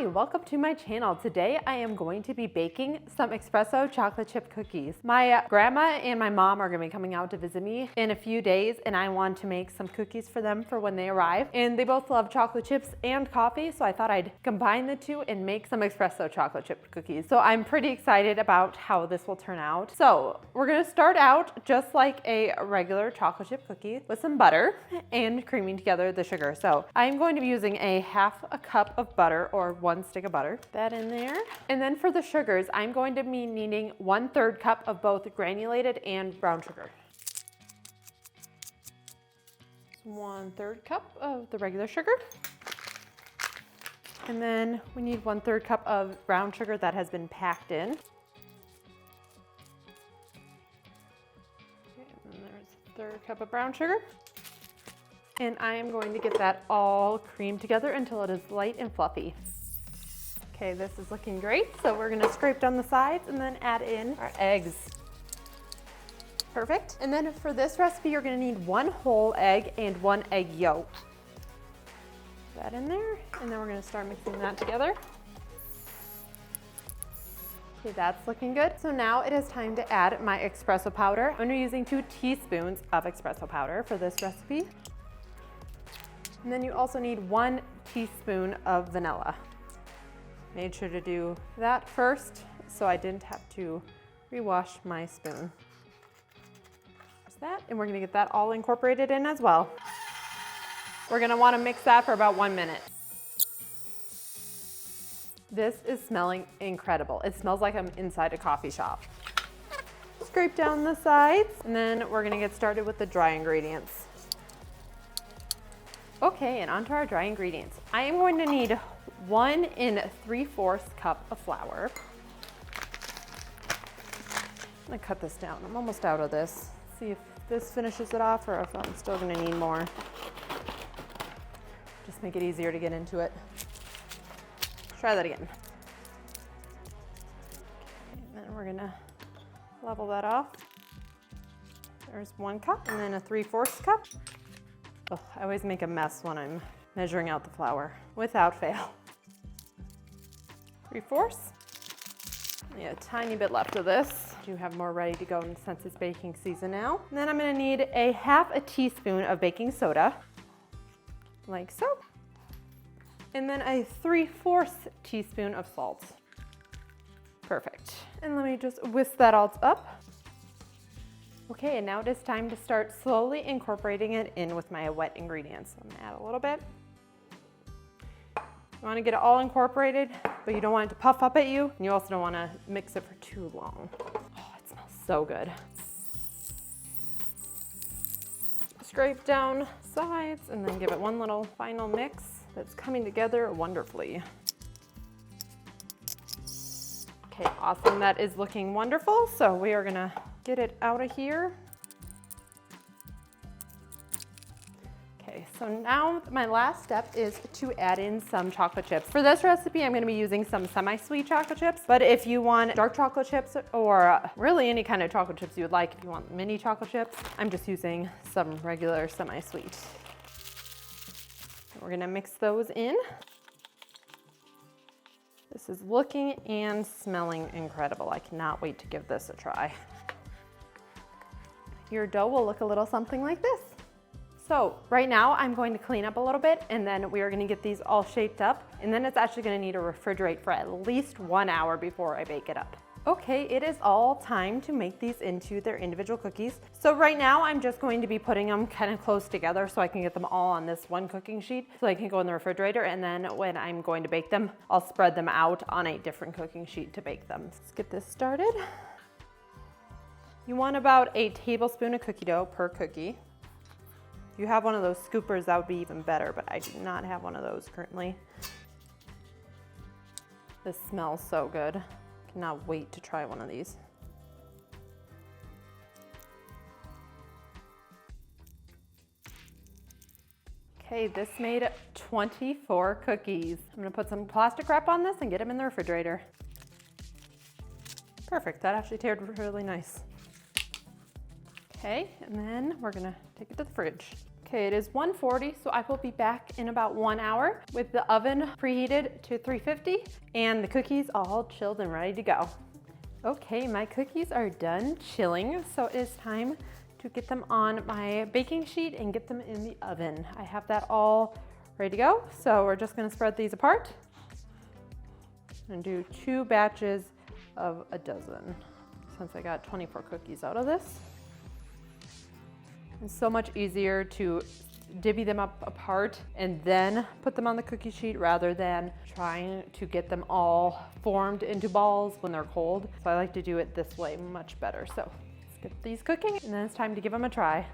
Hi, welcome to my channel. Today I am going to be baking some espresso chocolate chip cookies. My grandma and my mom are gonna be coming out to visit me in a few days, and I want to make some cookies for them for when they arrive. And they both love chocolate chips and coffee, so I thought I'd combine the two and make some espresso chocolate chip cookies. So I'm pretty excited about how this will turn out. So we're gonna start out just like a regular chocolate chip cookie with some butter and creaming together the sugar. So I'm going to be using a half a cup of butter, or 1 stick of butter. That in there. And then for the sugars, I'm going to be needing 1/3 cup of both granulated and brown sugar. 1/3 cup of the regular sugar. And then we need 1/3 cup of brown sugar that has been packed in. Okay, and then there's 1/3 cup of brown sugar. And I am going to get that all creamed together until it is light and fluffy. Okay, this is looking great. So we're gonna scrape down the sides and then add in our eggs. Perfect. And then for this recipe, you're gonna need 1 whole egg and 1 egg yolk. Put that in there, and then we're gonna start mixing that together. Okay, that's looking good. So now it is time to add my espresso powder. I'm gonna be using 2 teaspoons of espresso powder for this recipe. And then you also need 1 teaspoon of vanilla. Made sure to do that first so I didn't have to rewash my spoon. There's that, and we're gonna get that all incorporated in as well. We're gonna wanna mix that for about 1 minute. This is smelling incredible. It smells like I'm inside a coffee shop. Scrape down the sides, and then we're gonna get started with the dry ingredients. Okay, and onto our dry ingredients. I am going to need 1 3/4 cup of flour. I'm gonna cut this down. I'm almost out of this. See if this finishes it off or if I'm still gonna need more. Just make it easier to get into it. Try that again. Okay, and then we're gonna level that off. There's 1 cup, and then a 3/4 cup. Oh, I always make a mess when I'm measuring out the flour, without fail. 3/4. Yeah, a tiny bit left of this. I do have more ready to go since it's baking season now. And then I'm gonna need a 1/2 teaspoon of baking soda, like so. And then a 3/4 teaspoon of salt. Perfect. And let me just whisk that all up. Okay, and now it is time to start slowly incorporating it in with my wet ingredients. I'm gonna add a little bit. You wanna get it all incorporated, but you don't want it to puff up at you, and you also don't wanna mix it for too long. Oh, it smells so good. Scrape down sides, and then give it one little final mix that's coming together wonderfully. Okay, awesome, that is looking wonderful. So we are gonna get it out of here. Okay, so now my last step is to add in some chocolate chips. For this recipe, I'm gonna be using some semi-sweet chocolate chips, but if you want dark chocolate chips or really any kind of chocolate chips you would like, if you want mini chocolate chips, I'm just using some regular semi-sweet. We're gonna mix those in. This is looking and smelling incredible. I cannot wait to give this a try. Your dough will look a little something like this. So right now I'm going to clean up a little bit, and then we are gonna get these all shaped up, and then it's actually gonna need to refrigerate for at least 1 hour before I bake it up. Okay, it is all time to make these into their individual cookies. So right now I'm just going to be putting them kind of close together so I can get them all on this one cooking sheet so they can go in the refrigerator, and then when I'm going to bake them, I'll spread them out on a different cooking sheet to bake them. Let's get this started. You want about a tablespoon of cookie dough per cookie. If you have one of those scoopers, that would be even better, but I do not have one of those currently. This smells so good. Cannot wait to try one of these. Okay, this made 24 cookies. I'm gonna put some plastic wrap on this and get them in the refrigerator. Perfect, that actually turned really nice. Okay, and then we're gonna take it to the fridge. Okay, it is 1:40, so I will be back in about 1 hour with the oven preheated to 350 and the cookies all chilled and ready to go. Okay, my cookies are done chilling, so it is time to get them on my baking sheet and get them in the oven. I have that all ready to go, so we're just gonna spread these apart and do 2 batches of a dozen, since I got 24 cookies out of this. It's so much easier to divvy them up apart and then put them on the cookie sheet rather than trying to get them all formed into balls when they're cold. So I like to do it this way, much better. So let's get these cooking and then it's time to give them a try.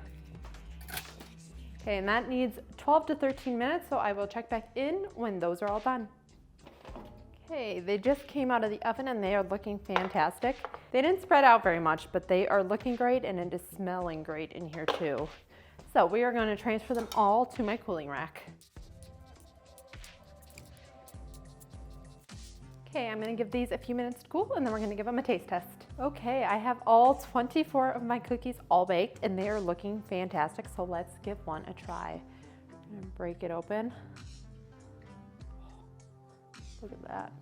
Okay, and that needs 12 to 13 minutes, so I will check back in when those are all done. Okay, they just came out of the oven and they are looking fantastic. They didn't spread out very much, but they are looking great and it is smelling great in here too. So we are going to transfer them all to my cooling rack. Okay, I'm going to give these a few minutes to cool and then we're going to give them a taste test. Okay, I have all 24 of my cookies all baked and they are looking fantastic, so let's give one a try. I'm going to break it open. Look at that.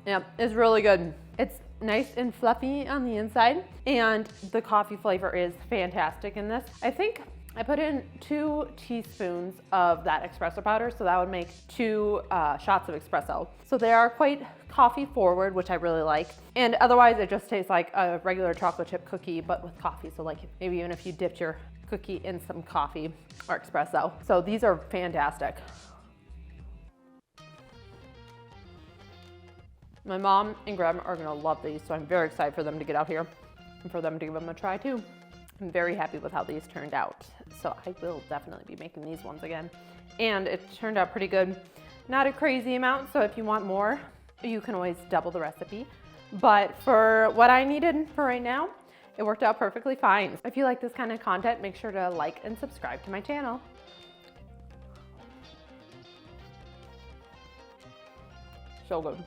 Yeah, it's really good. It's nice and fluffy on the inside and the coffee flavor is fantastic in this. I think I put in 2 teaspoons of that espresso powder, so that would make 2 shots of espresso. So they are quite coffee forward, which I really like. And otherwise it just tastes like a regular chocolate chip cookie, but with coffee. So like maybe even if you dipped your cookie in some coffee or espresso. So these are fantastic. My mom and grandma are gonna love these, so I'm very excited for them to get out here and for them to give them a try too. I'm very happy with how these turned out. So I will definitely be making these ones again. And it turned out pretty good. Not a crazy amount, so if you want more, you can always double the recipe. But for what I needed for right now, it worked out perfectly fine. If you like this kind of content, make sure to like and subscribe to my channel. So good.